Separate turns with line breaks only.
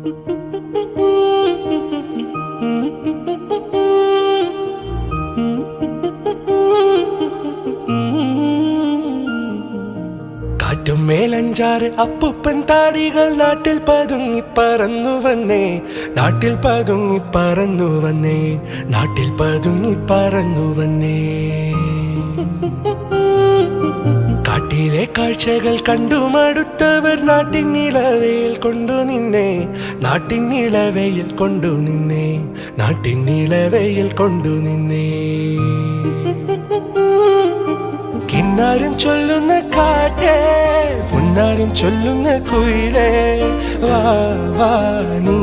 കാറ്റും മേലഞ്ചാറ് അപ്പുപ്പൻ താടികൾ നാട്ടിൽ പതുങ്ങി പറന്നു വന്നേ, നാട്ടിൽ പതുങ്ങി പറന്നു വന്നേ, നാട്ടിൽ പതുങ്ങി പറന്നു വന്നേ. കാട്ടിലെ കാഴ്ചകൾ കണ്ടു മടുത്തവർ നാട്ടിൻ നിളവയിൽ കൊണ്ടു നിന്നേ, നാട്ടിൻ നിളവയിൽ കൊണ്ടു നിന്നേ, നാട്ടിൻ നിളവയിൽ കൊണ്ടു നിന്നേ. കിന്നാരം ചൊല്ലുന്ന കാറ്റേ, പുന്നാരം ചൊല്ലുന്ന കുയിലേ, വാ വാ നീ